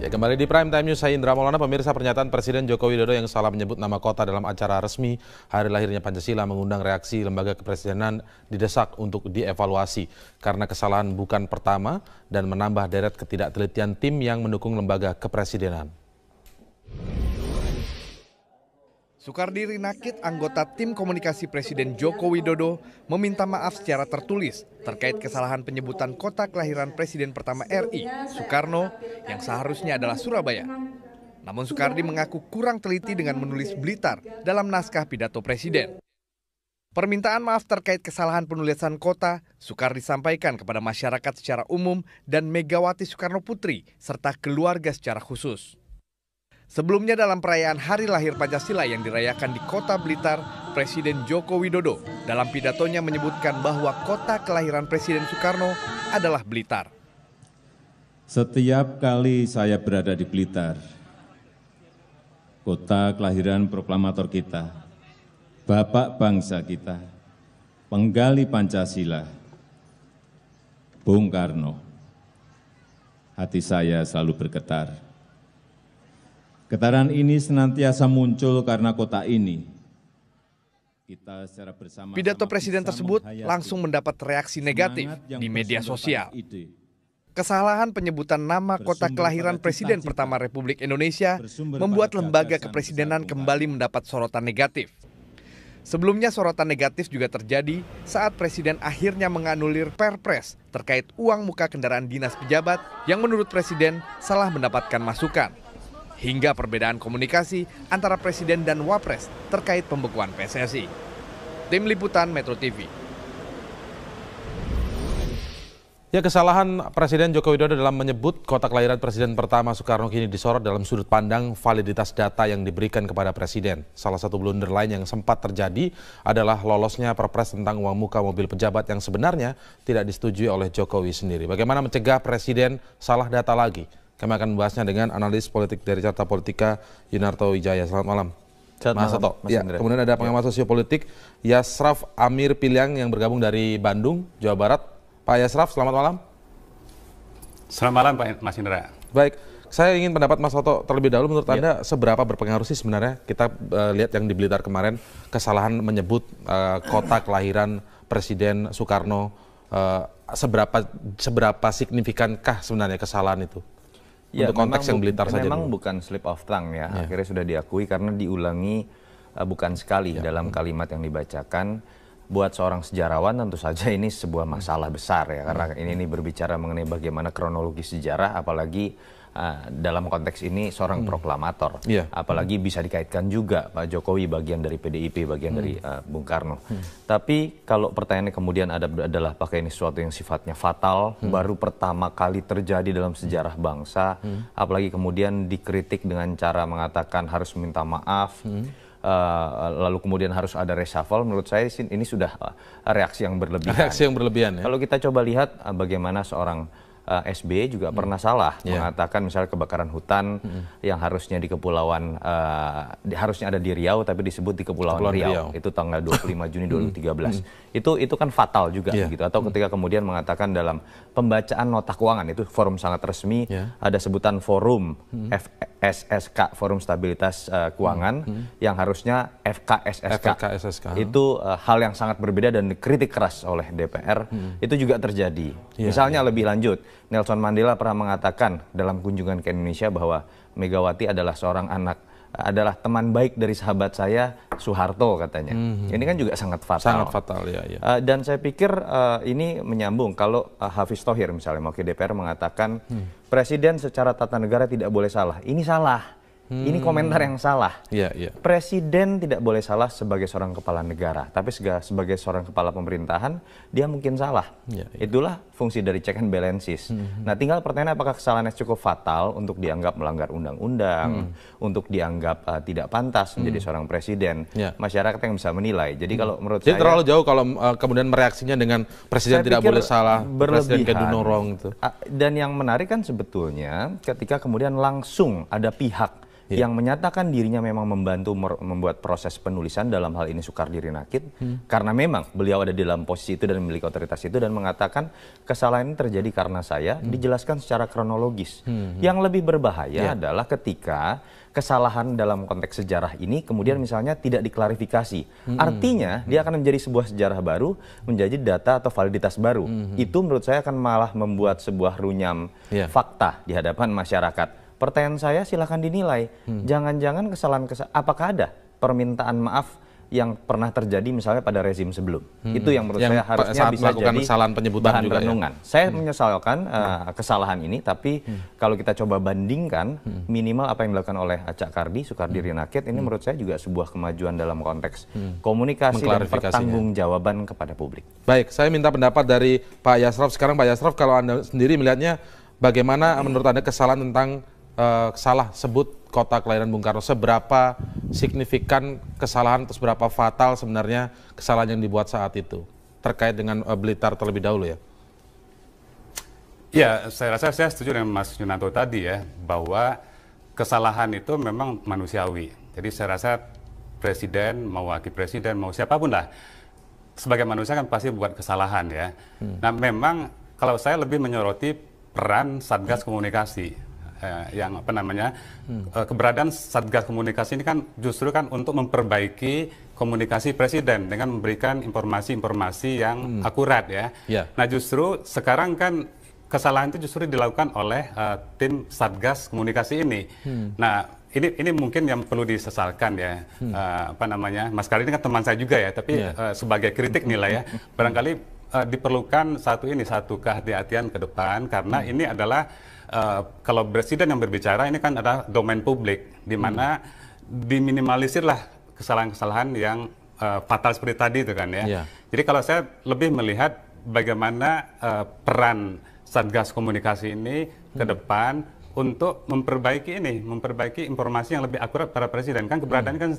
Ya, kembali di Prime Time News, saya Indra Maulana. Pemirsa, pernyataan Presiden Joko Widodo yang salah menyebut nama kota dalam acara resmi hari lahirnya Pancasila mengundang reaksi lembaga kepresidenan didesak untuk dievaluasi karena kesalahan bukan pertama dan menambah deret ketidaktelitian tim yang mendukung lembaga kepresidenan. Soekardi Rinakit, anggota tim komunikasi Presiden Joko Widodo, meminta maaf secara tertulis terkait kesalahan penyebutan kota kelahiran Presiden pertama RI, Soekarno, yang seharusnya adalah Surabaya. Namun Soekardi mengaku kurang teliti dengan menulis Blitar dalam naskah pidato Presiden. Permintaan maaf terkait kesalahan penulisan kota, Soekardi sampaikan kepada masyarakat secara umum dan Megawati Soekarno Putri, serta keluarga secara khusus. Sebelumnya dalam perayaan Hari Lahir Pancasila yang dirayakan di Kota Blitar, Presiden Joko Widodo dalam pidatonya menyebutkan bahwa kota kelahiran Presiden Soekarno adalah Blitar. Setiap kali saya berada di Blitar, kota kelahiran proklamator kita, Bapak bangsa kita, penggali Pancasila, Bung Karno, hati saya selalu bergetar. Getaran ini senantiasa muncul karena kota ini. Kita secara bersama Pidato Presiden tersebut langsung mendapat reaksi negatif di media sosial. Kesalahan penyebutan nama kota kelahiran Presiden pertama Republik Indonesia membuat lembaga kepresidenan kembali mendapat sorotan negatif. Sebelumnya sorotan negatif juga terjadi saat Presiden akhirnya menganulir Perpres terkait uang muka kendaraan dinas pejabat yang menurut Presiden salah mendapatkan masukan. Hingga perbedaan komunikasi antara Presiden dan Wapres terkait pembekuan PSSI. Tim Liputan Metro TV. Ya, kesalahan Presiden Joko Widodo dalam menyebut kota kelahiran Presiden pertama Soekarno kini disorot dalam sudut pandang validitas data yang diberikan kepada Presiden. Salah satu blunder lain yang sempat terjadi adalah lolosnya Perpres tentang uang muka mobil pejabat yang sebenarnya tidak disetujui oleh Jokowi sendiri. Bagaimana mencegah Presiden salah data lagi? Kami akan membahasnya dengan analis politik dari Carta Politika, Yunarto Wijaya. Selamat malam, Mas Soto. Ya, kemudian ada pengamat sosiopolitik Yasraf Amir Piliang yang bergabung dari Bandung, Jawa Barat. Pak Yasraf, selamat malam. Selamat malam, Pak Mas Indra. Baik, saya ingin pendapat Mas Soto terlebih dahulu. Menurut Anda seberapa berpengaruh sih sebenarnya kita lihat yang di Blitar kemarin, kesalahan menyebut kota kelahiran Presiden Soekarno, seberapa signifikankah sebenarnya kesalahan itu? Ya, untuk konteks yang Blitar saja memang dulu. bukan slip of tongue ya, akhirnya sudah diakui karena diulangi bukan sekali dalam kalimat yang dibacakan. Buat seorang sejarawan tentu saja ini sebuah masalah besar ya, karena ini berbicara mengenai bagaimana kronologi sejarah, apalagi dalam konteks ini seorang proklamator, apalagi bisa dikaitkan juga Pak Jokowi bagian dari PDIP, bagian dari Bung Karno. Tapi kalau pertanyaannya kemudian adalah pakai ini sesuatu yang sifatnya fatal, baru pertama kali terjadi dalam sejarah bangsa, apalagi kemudian dikritik dengan cara mengatakan harus minta maaf, lalu kemudian harus ada reshuffle, menurut saya ini sudah reaksi yang berlebihan. Reaksi yang berlebihan ya. Kalau kita coba lihat bagaimana seorang SBY juga pernah salah mengatakan misalnya kebakaran hutan yang harusnya di kepulauan harusnya ada di Riau tapi disebut di Kepulauan Riau. Itu tanggal 25 Juni 2013. Itu kan fatal juga gitu. Atau ketika kemudian mengatakan dalam pembacaan nota keuangan, itu forum sangat resmi, ada sebutan forum FSSK, Forum Stabilitas Keuangan, yang harusnya FKSSK. Itu hal yang sangat berbeda dan dikritik keras oleh DPR. Itu juga terjadi. Misalnya lebih lanjut, Nelson Mandela pernah mengatakan dalam kunjungan ke Indonesia bahwa Megawati adalah seorang adalah teman baik dari sahabat saya, Soeharto katanya. Ini kan juga sangat fatal. Sangat fatal, ya. Dan saya pikir ini menyambung kalau Hafiz Thohir misalnya mau ke DPR mengatakan Presiden secara tata negara tidak boleh salah. Ini salah. Ini komentar yang salah. Presiden tidak boleh salah sebagai seorang kepala negara, tapi sebagai seorang kepala pemerintahan dia mungkin salah. Itulah fungsi dari check and balances. Nah, tinggal pertanyaan apakah kesalahannya cukup fatal untuk dianggap melanggar undang-undang, untuk dianggap tidak pantas menjadi seorang presiden. Masyarakat yang bisa menilai. Jadi kalau menurut saya terlalu jauh kalau kemudian mereaksinya dengan presiden tidak boleh salah, presiden kayak Dunorong itu. Dan yang menarik kan sebetulnya ketika kemudian langsung ada pihak yang menyatakan dirinya memang membantu membuat proses penulisan, dalam hal ini Soekardiri Nakit, karena memang beliau ada di dalam posisi itu dan memiliki otoritas itu, dan mengatakan kesalahan ini terjadi karena saya, dijelaskan secara kronologis. Yang lebih berbahaya adalah ketika kesalahan dalam konteks sejarah ini kemudian misalnya tidak diklarifikasi. Artinya dia akan menjadi sebuah sejarah baru, menjadi data atau validitas baru. Itu menurut saya akan malah membuat sebuah runyam fakta di hadapan masyarakat. Pertanyaan saya, silakan dinilai. Jangan-jangan apakah ada permintaan maaf yang pernah terjadi misalnya pada rezim sebelum. Itu yang menurut saya harusnya bisa jadi kesalahan penyebutan bahan juga renungan. Saya menyesalkan kesalahan ini, tapi kalau kita coba bandingkan minimal apa yang dilakukan oleh Acak Kardi, Soekardiri Nakit, ini menurut saya juga sebuah kemajuan dalam konteks komunikasi dan pertanggungjawaban kepada publik. Baik, saya minta pendapat dari Pak Yasraf. Sekarang Pak Yasraf, kalau Anda sendiri melihatnya bagaimana menurut Anda kesalahan tentang salah sebut kota kelahiran Bung Karno, seberapa signifikan kesalahan atau seberapa fatal sebenarnya kesalahan yang dibuat saat itu terkait dengan Blitar terlebih dahulu ya? Ya, saya rasa saya setuju dengan Mas Yunanto tadi ya, bahwa kesalahan itu memang manusiawi. Jadi saya rasa presiden, mau wakil presiden, mau siapapun lah, sebagai manusia kan pasti buat kesalahan ya. Nah memang kalau saya lebih menyoroti peran Satgas Komunikasi. Yang apa namanya, keberadaan Satgas Komunikasi ini kan justru kan untuk memperbaiki komunikasi presiden dengan memberikan informasi-informasi yang akurat ya. Nah justru sekarang kan kesalahan itu justru dilakukan oleh tim Satgas Komunikasi ini. Nah ini mungkin yang perlu disesalkan ya, apa namanya, Mas Kardi ini kan teman saya juga ya, tapi sebagai kritik nilai ya, barangkali diperlukan satu kehati-hatian ke depan, karena ini adalah kalau presiden yang berbicara ini kan adalah domain publik, di mana diminimalisirlah kesalahan-kesalahan yang fatal seperti tadi itu kan ya. Jadi kalau saya lebih melihat bagaimana peran Satgas Komunikasi ini ke depan untuk memperbaiki informasi yang lebih akurat para presiden, kan keberadaannya kan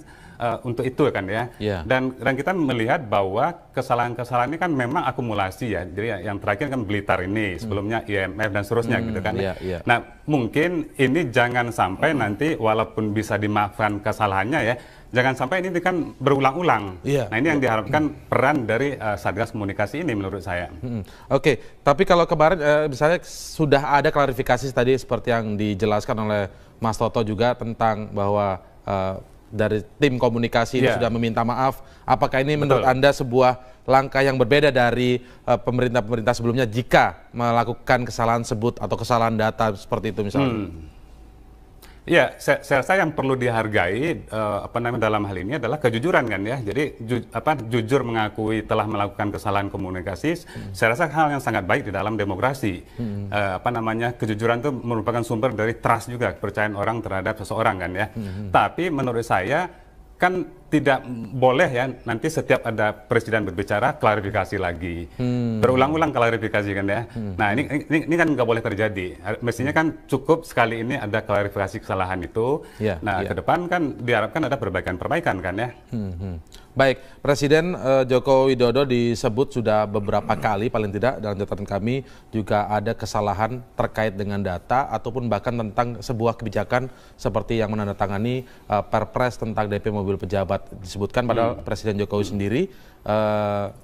untuk itu kan ya. Dan kita melihat bahwa kesalahan-kesalahan ini kan memang akumulasi ya. Jadi yang terakhir kan Blitar ini, sebelumnya IMF dan seterusnya gitu kan. Nah mungkin ini jangan sampai nanti walaupun bisa dimaafkan kesalahannya ya, jangan sampai ini kan berulang-ulang. Nah ini yang diharapkan peran dari Satgas Komunikasi ini menurut saya. Oke, tapi kalau kemarin misalnya sudah ada klarifikasi tadi seperti yang dijelaskan oleh Mas Toto juga tentang bahwa dari tim komunikasi ini sudah meminta maaf. Apakah ini menurut Anda sebuah langkah yang berbeda dari pemerintah-pemerintah sebelumnya jika melakukan kesalahan sebut atau kesalahan data seperti itu misalnya? Ya, saya rasa yang perlu dihargai dalam hal ini adalah kejujuran kan ya. Jadi jujur mengakui telah melakukan kesalahan komunikasi, saya rasa hal yang sangat baik di dalam demokrasi. Kejujuran itu merupakan sumber dari trust juga, kepercayaan orang terhadap seseorang kan ya. Tapi menurut saya kan tidak boleh ya nanti setiap ada presiden berbicara klarifikasi lagi, berulang-ulang klarifikasi kan ya. Nah ini kan nggak boleh terjadi. Mestinya kan cukup sekali ini ada klarifikasi kesalahan itu. Nah ke depan kan diharapkan ada perbaikan-perbaikan kan ya. Baik, Presiden Joko Widodo disebut sudah beberapa kali, paling tidak dalam catatan kami juga ada kesalahan terkait dengan data ataupun bahkan tentang sebuah kebijakan seperti yang menandatangani Perpres tentang DP mobil pejabat, disebutkan padahal Presiden Jokowi sendiri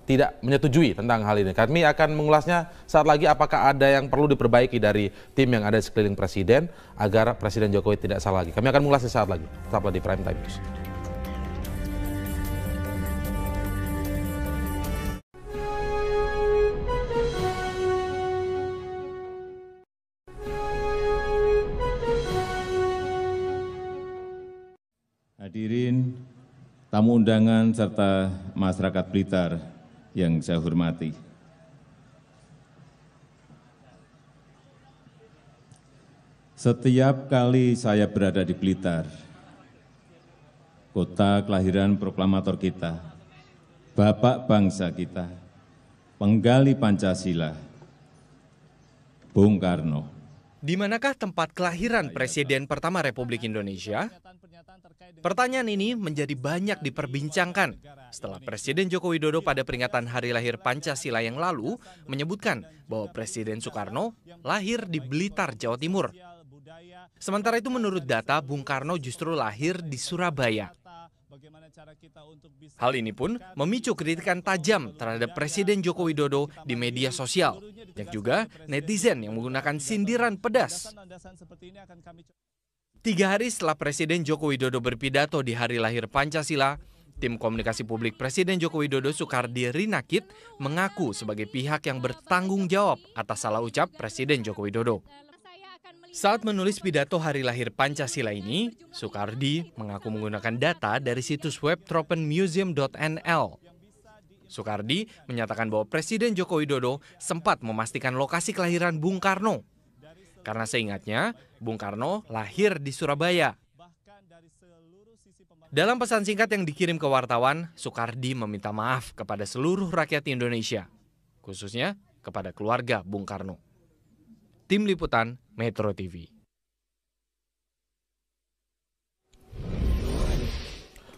tidak menyetujui tentang hal ini. Kami akan mengulasnya saat lagi, apakah ada yang perlu diperbaiki dari tim yang ada di sekeliling Presiden agar Presiden Jokowi tidak salah lagi. Kami akan mengulasnya saat lagi. Tetaplah di Prime Time News. Hadirin, tamu undangan serta masyarakat Blitar yang saya hormati. Setiap kali saya berada di Blitar, kota kelahiran proklamator kita, Bapak bangsa kita, penggali Pancasila, Bung Karno. Di manakah tempat kelahiran Presiden pertama Republik Indonesia? Pertanyaan ini menjadi banyak diperbincangkan setelah Presiden Joko Widodo pada peringatan Hari Lahir Pancasila yang lalu menyebutkan bahwa Presiden Soekarno lahir di Blitar, Jawa Timur. Sementara itu menurut data, Bung Karno justru lahir di Surabaya. Hal ini pun memicu kritikan tajam terhadap Presiden Joko Widodo di media sosial. Banyak juga netizen yang menggunakan sindiran pedas. 3 hari setelah Presiden Joko Widodo berpidato di hari lahir Pancasila, tim komunikasi publik Presiden Joko Widodo Sukardi Rinakit mengaku sebagai pihak yang bertanggung jawab atas salah ucap Presiden Joko Widodo. Saat menulis pidato hari lahir Pancasila ini, Sukardi mengaku menggunakan data dari situs web tropenmuseum.nl. Sukardi menyatakan bahwa Presiden Joko Widodo sempat memastikan lokasi kelahiran Bung Karno. Karena seingatnya, Bung Karno lahir di Surabaya. Dalam pesan singkat yang dikirim ke wartawan, Sukardi meminta maaf kepada seluruh rakyat Indonesia, khususnya kepada keluarga Bung Karno. Tim Liputan Metro TV.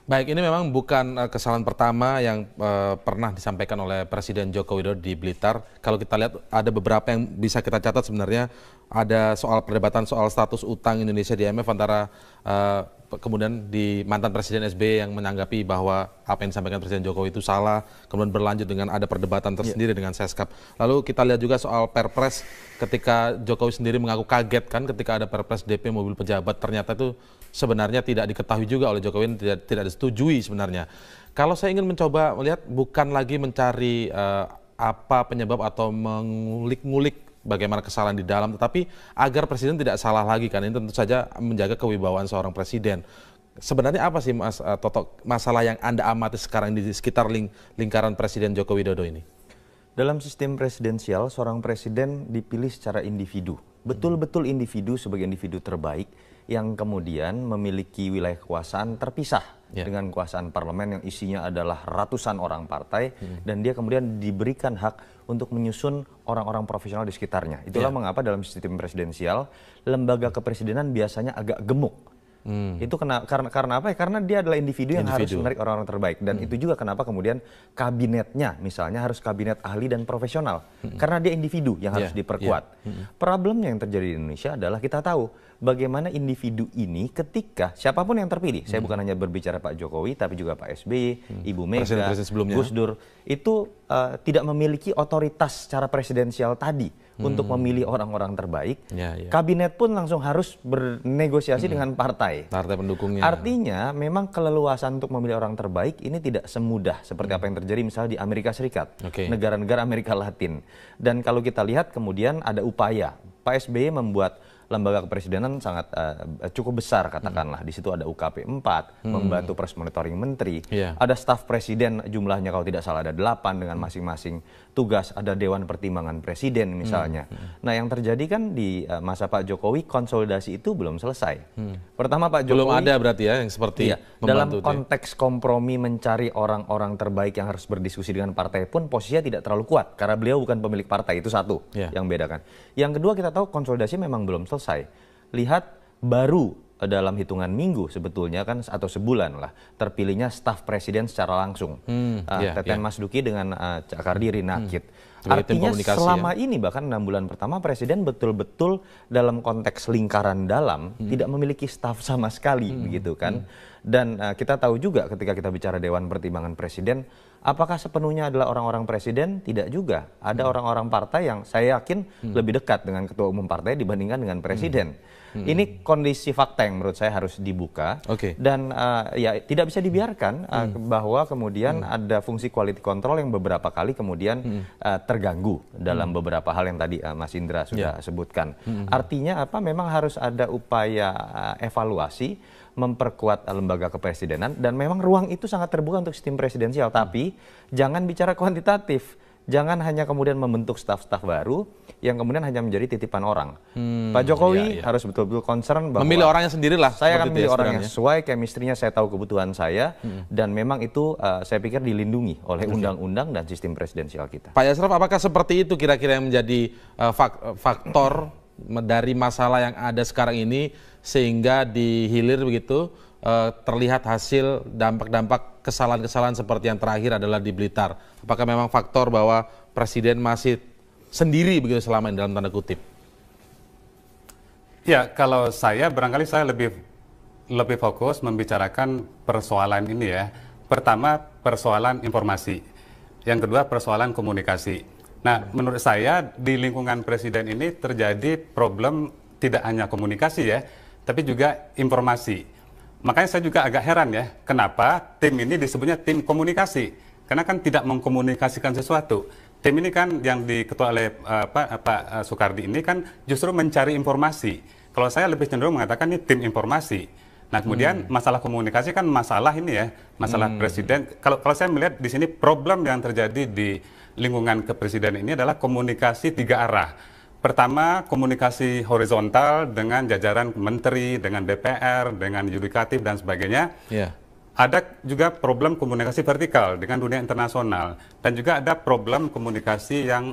Baik, ini memang bukan kesalahan pertama yang pernah disampaikan oleh Presiden Joko Widodo di Blitar. Kalau kita lihat ada beberapa yang bisa kita catat sebenarnya, ada soal perdebatan soal status utang Indonesia di IMF antara kemudian di mantan Presiden SBY yang menanggapi bahwa apa yang disampaikan Presiden Jokowi itu salah, kemudian berlanjut dengan ada perdebatan tersendiri dengan Seskap. Lalu kita lihat juga soal Perpres ketika Jokowi sendiri mengaku kaget kan ketika ada Perpres DP mobil pejabat, ternyata itu sebenarnya tidak diketahui juga oleh Jokowi, tidak disetujui sebenarnya. Kalau saya ingin mencoba melihat bukan lagi mencari apa penyebab atau mengulik-ngulik bagaimana kesalahan di dalam, tetapi agar Presiden tidak salah lagi kan, ini tentu saja menjaga kewibawaan seorang Presiden. Sebenarnya apa sih Mas Toto masalah yang Anda amati sekarang di sekitar lingkaran Presiden Joko Widodo ini? Dalam sistem presidensial, seorang presiden dipilih secara individu. Betul-betul individu sebagai individu terbaik yang kemudian memiliki wilayah kekuasaan terpisah dengan kekuasaan parlemen yang isinya adalah ratusan orang partai dan dia kemudian diberikan hak untuk menyusun orang-orang profesional di sekitarnya. Itulah mengapa dalam sistem presidensial lembaga kepresidenan biasanya agak gemuk. Itu karena apa ya? Karena dia adalah individu yang harus menarik orang-orang terbaik dan itu juga kenapa kemudian kabinetnya misalnya harus kabinet ahli dan profesional karena dia individu yang harus diperkuat. Problemnya yang terjadi di Indonesia adalah kita tahu bagaimana individu ini ketika siapapun yang terpilih, saya bukan hanya berbicara Pak Jokowi tapi juga Pak SBY, Ibu Mega, Gus Dur, itu tidak memiliki otoritas secara presidensial tadi untuk memilih orang-orang terbaik. Kabinet pun langsung harus bernegosiasi dengan partai pendukungnya. Artinya memang keleluasan untuk memilih orang terbaik ini tidak semudah seperti apa yang terjadi misalnya di Amerika Serikat, negara-negara Amerika Latin. Dan kalau kita lihat kemudian ada upaya Pak SBY membuat lembaga kepresidenan sangat cukup besar katakanlah. Di situ ada UKP 4, membantu press monitoring menteri. Ada staf presiden jumlahnya kalau tidak salah ada 8 dengan masing-masing tugas. Ada Dewan Pertimbangan Presiden misalnya. Nah yang terjadi kan di masa Pak Jokowi konsolidasi itu belum selesai. Pertama Pak Jokowi... Belum ada berarti ya yang seperti dalam konteks kompromi mencari orang-orang terbaik yang harus berdiskusi dengan partai pun posisinya tidak terlalu kuat. Karena beliau bukan pemilik partai, itu satu yang bedakan. Yang kedua kita tahu konsolidasi memang belum selesai. Lihat baru dalam hitungan minggu sebetulnya kan atau sebulan lah terpilihnya staf presiden secara langsung. Teten Mas Duki dengan Sukardi Rinakit. Artinya selama ini bahkan 6 bulan pertama presiden betul-betul dalam konteks lingkaran dalam tidak memiliki staf sama sekali begitu kan. Dan kita tahu juga ketika kita bicara Dewan Pertimbangan Presiden, apakah sepenuhnya adalah orang-orang presiden? Tidak juga. Ada orang-orang partai yang saya yakin lebih dekat dengan ketua umum partai dibandingkan dengan presiden. Ini kondisi fakta yang menurut saya harus dibuka dan ya tidak bisa dibiarkan bahwa kemudian ada fungsi quality control yang beberapa kali kemudian terganggu dalam beberapa hal yang tadi Mas Indra sudah sebutkan. Artinya apa? Memang harus ada upaya evaluasi, memperkuat lembaga kepresidenan dan memang ruang itu sangat terbuka untuk sistem presidensial. Tapi jangan bicara kuantitatif. Jangan hanya kemudian membentuk staf-staf baru yang kemudian hanya menjadi titipan orang. Pak Jokowi harus betul-betul concern bahwa memilih orangnya sendirilah. Saya akan memilih orang yang sesuai, chemistry-nya saya tahu kebutuhan saya dan memang itu saya pikir dilindungi oleh undang-undang dan sistem presidensial kita. Pak Yasraf, apakah seperti itu kira-kira yang menjadi faktor dari masalah yang ada sekarang ini sehingga di hilir begitu terlihat hasil dampak-dampak kesalahan-kesalahan seperti yang terakhir adalah di Blitar. Apakah memang faktor bahwa Presiden masih sendiri begitu selama ini dalam tanda kutip? Ya, kalau saya barangkali saya lebih fokus membicarakan persoalan ini ya. Pertama, persoalan informasi. Yang kedua, persoalan komunikasi. Nah, menurut saya di lingkungan presiden ini terjadi problem tidak hanya komunikasi ya, tapi juga informasi. Makanya saya juga agak heran ya, kenapa tim ini disebutnya tim komunikasi? Karena kan tidak mengkomunikasikan sesuatu. Tim ini kan yang diketua oleh Pak Soekardi ini kan justru mencari informasi. Kalau saya lebih cenderung mengatakan ini tim informasi. Nah, kemudian masalah komunikasi kan masalah ini ya, masalah presiden. Kalau saya melihat di sini problem yang terjadi di lingkungan kepresiden ini adalah komunikasi 3 arah. Pertama, komunikasi horizontal dengan jajaran menteri, dengan DPR, dengan yudikatif dan sebagainya. Yeah. Ada juga problem komunikasi vertikal dengan dunia internasional dan juga ada problem komunikasi yang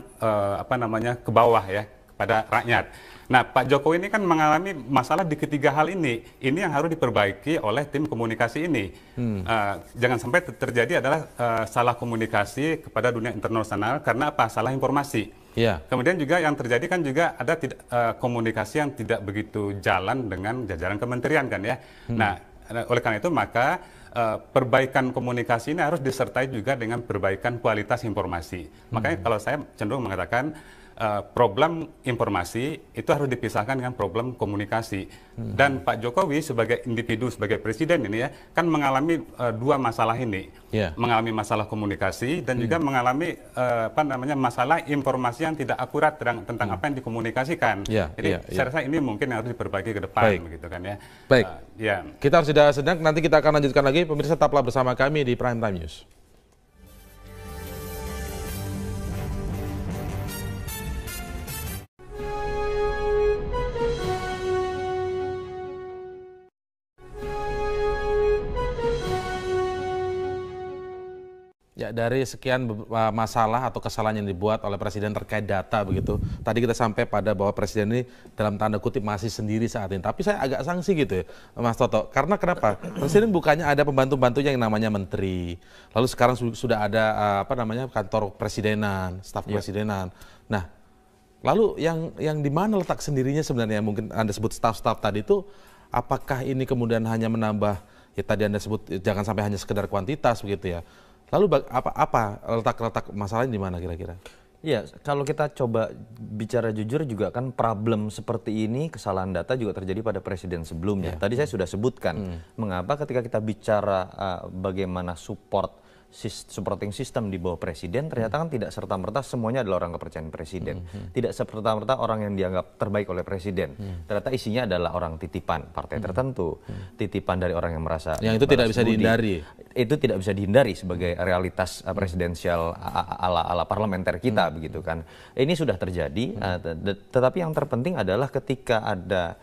ke bawah ya, kepada rakyat. Nah, Pak Jokowi ini kan mengalami masalah di ketiga hal ini. Ini yang harus diperbaiki oleh tim komunikasi ini. Jangan sampai terjadi adalah salah komunikasi kepada dunia internasional karena apa? Salah informasi. Yeah. Kemudian juga yang terjadi kan juga ada komunikasi yang tidak begitu jalan dengan jajaran kementerian kan ya. Nah, oleh karena itu maka perbaikan komunikasi ini harus disertai juga dengan perbaikan kualitas informasi. Makanya kalau saya cenderung mengatakan problem informasi itu harus dipisahkan dengan problem komunikasi. Dan Pak Jokowi sebagai individu, sebagai presiden ini ya, kan mengalami 2 masalah ini. Yeah. Mengalami masalah komunikasi dan juga mengalami masalah informasi yang tidak akurat tentang apa yang dikomunikasikan. Yeah, Jadi saya rasa ini mungkin harus diperbaiki ke depan begitu kan ya. Baik. Ya. Kita harus jeda sejenak, nanti kita akan lanjutkan lagi. Pemirsa, tetaplah bersama kami di Prime Time News. Ya, dari sekian masalah atau kesalahan yang dibuat oleh Presiden terkait data begitu, tadi kita sampai pada bahwa Presiden ini dalam tanda kutip masih sendiri saat ini. Tapi saya agak sanksi gitu ya, Mas Toto. Karena kenapa? Presiden bukannya ada pembantu-pembantunya yang namanya menteri. Lalu sekarang sudah ada kantor presidenan, staf presidenan. Nah, lalu yang di mana letak sendirinya sebenarnya? Mungkin Anda sebut staf-staf tadi itu, apakah ini kemudian hanya menambah, ya tadi Anda sebut jangan sampai hanya sekedar kuantitas begitu ya. Lalu apa letak masalahnya di mana kira-kira? Ya, kalau kita coba bicara jujur juga kan problem seperti ini, kesalahan data juga terjadi pada presiden sebelumnya. Tadi saya sudah sebutkan mengapa ketika kita bicara bagaimana supporting system di bawah presiden, ternyata kan tidak serta-merta semuanya adalah orang kepercayaan presiden. Tidak serta-merta orang yang dianggap terbaik oleh presiden. Ternyata isinya adalah orang titipan partai tertentu, titipan dari orang yang merasa itu tidak bisa dihindari. Itu tidak bisa dihindari sebagai realitas presidensial ala parlementer kita begitu kan. Ini sudah terjadi, tetapi yang terpenting adalah ketika ada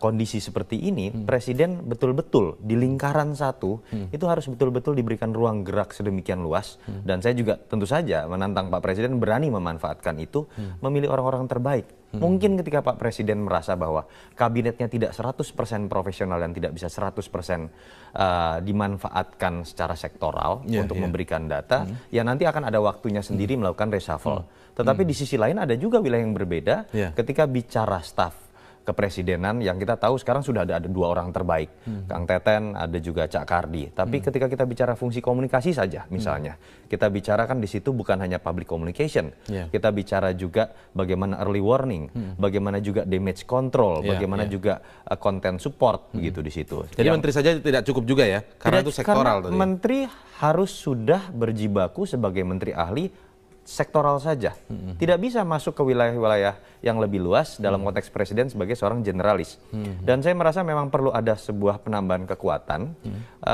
kondisi seperti ini, presiden betul-betul di lingkaran satu itu harus betul-betul diberikan ruang gerak sedemikian luas. Dan saya juga tentu saja menantang Pak Presiden berani memanfaatkan itu, memilih orang-orang terbaik. Mungkin ketika Pak Presiden merasa bahwa kabinetnya tidak 100% profesional dan tidak bisa 100% dimanfaatkan secara sektoral untuk memberikan data, ya nanti akan ada waktunya sendiri melakukan reshuffle. Tetapi di sisi lain ada juga wilayah yang berbeda ketika bicara staf kepresidenan yang kita tahu sekarang sudah ada 2 orang terbaik, Kang Teten, ada juga Cak Kardi. Tapi ketika kita bicara fungsi komunikasi saja, misalnya, kita bicara kan di situ bukan hanya public communication, kita bicara juga bagaimana early warning, bagaimana juga damage control, bagaimana juga content support, begitu di situ. Jadi menteri saja tidak cukup juga ya, karena itu sektoral. Karena menteri harus sudah berjibaku sebagai menteri ahli sektoral saja, tidak bisa masuk ke wilayah-wilayah yang lebih luas dalam konteks presiden sebagai seorang generalis. Dan saya merasa memang perlu ada sebuah penambahan kekuatan.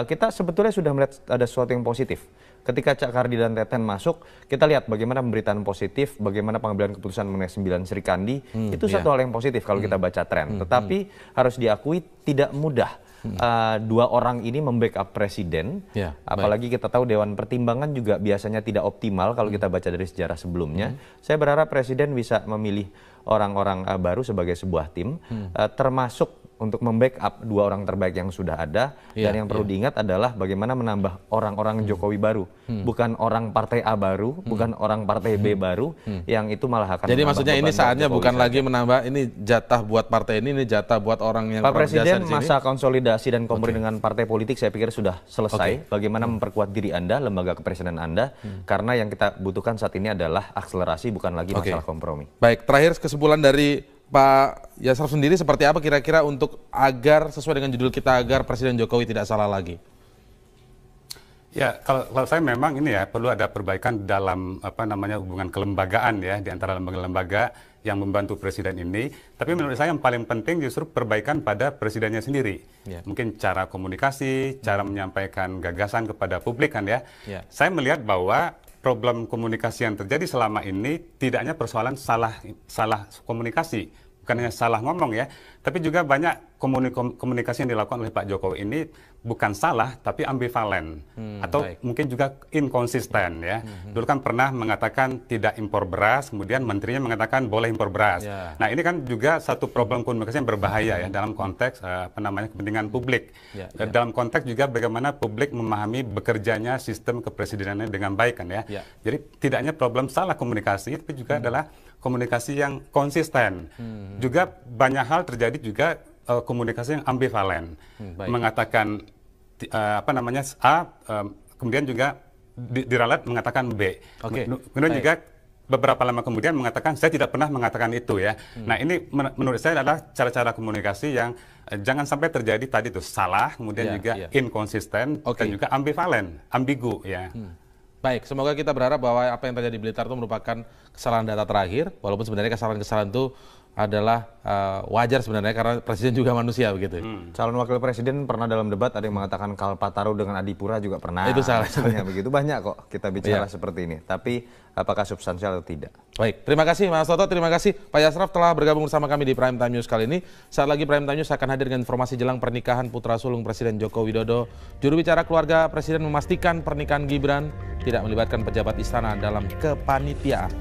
Kita sebetulnya sudah melihat ada sesuatu yang positif. Ketika Cak Kardi dan Teten masuk, kita lihat bagaimana pemberitaan positif, bagaimana pengambilan keputusan mengenai 9 Serikandi, itu satu hal yang positif kalau kita baca tren. Tetapi harus diakui tidak mudah. 2 orang ini membackup presiden, apalagi kita tahu Dewan Pertimbangan juga biasanya tidak optimal kalau kita baca dari sejarah sebelumnya. Saya berharap presiden bisa memilih orang-orang baru sebagai sebuah tim, termasuk untuk membackup 2 orang terbaik yang sudah ada. Dan yang perlu diingat adalah bagaimana menambah orang-orang Jokowi baru, bukan orang partai A baru, bukan orang partai B baru, yang itu malah akan. Jadi maksudnya ini saatnya bukan lagi menambah ini jatah buat partai ini jatah buat orang yang Pak Presiden masa konsolidasi dan kompromi dengan partai politik saya pikir sudah selesai. Bagaimana memperkuat diri Anda, lembaga kepresidenan Anda, karena yang kita butuhkan saat ini adalah akselerasi, bukan lagi masalah kompromi. Baik, terakhir kesimpulan dari Pak Yasraf sendiri seperti apa kira-kira untuk agar sesuai dengan judul kita agar Presiden Jokowi tidak salah lagi? Ya, kalau saya memang ini ya perlu ada perbaikan dalam hubungan kelembagaan ya di antara lembaga-lembaga yang membantu presiden ini. Tapi menurut saya yang paling penting justru perbaikan pada presidennya sendiri. Mungkin cara komunikasi, cara menyampaikan gagasan kepada publik kan ya. Saya melihat bahwa problem komunikasi yang terjadi selama ini tidak hanya persoalan salah komunikasi, bukan hanya salah ngomong ya, tapi juga banyak komunikasi yang dilakukan oleh Pak Jokowi ini bukan salah tapi ambivalen atau mungkin juga inkonsisten ya. Dulu kan pernah mengatakan tidak impor beras, kemudian menterinya mengatakan boleh impor beras. Nah, ini kan juga satu problem komunikasi yang berbahaya ya dalam konteks kepentingan publik. Dalam konteks juga bagaimana publik memahami bekerjanya sistem kepresidenannya dengan baik kan ya. Jadi tidak hanya problem salah komunikasi, tapi juga adalah komunikasi yang konsisten. Juga banyak hal terjadi juga komunikasi yang ambivalen, mengatakan A, kemudian juga diralat mengatakan B. Kemudian juga beberapa lama kemudian mengatakan saya tidak pernah mengatakan itu ya. Nah, ini menurut saya adalah cara-cara komunikasi yang jangan sampai terjadi tadi itu salah, kemudian juga inkonsisten dan juga ambivalen, ambigu ya. Baik, semoga kita berharap bahwa apa yang terjadi di Blitar itu merupakan kesalahan data terakhir, walaupun sebenarnya kesalahan-kesalahan itu adalah wajar sebenarnya karena presiden juga manusia begitu. Calon wakil presiden pernah dalam debat ada yang mengatakan Kalpataru dengan Adipura juga pernah. Itu salah. Begitu banyak kok kita bicara seperti ini. Tapi apakah substansial atau tidak? Baik, terima kasih Mas Toto, terima kasih Pak Yasraf telah bergabung bersama kami di Prime Time News kali ini. Saat lagi Prime Time News akan hadir dengan informasi jelang pernikahan putra sulung Presiden Joko Widodo. Juru bicara keluarga Presiden memastikan pernikahan Gibran tidak melibatkan pejabat istana dalam kepanitiaan.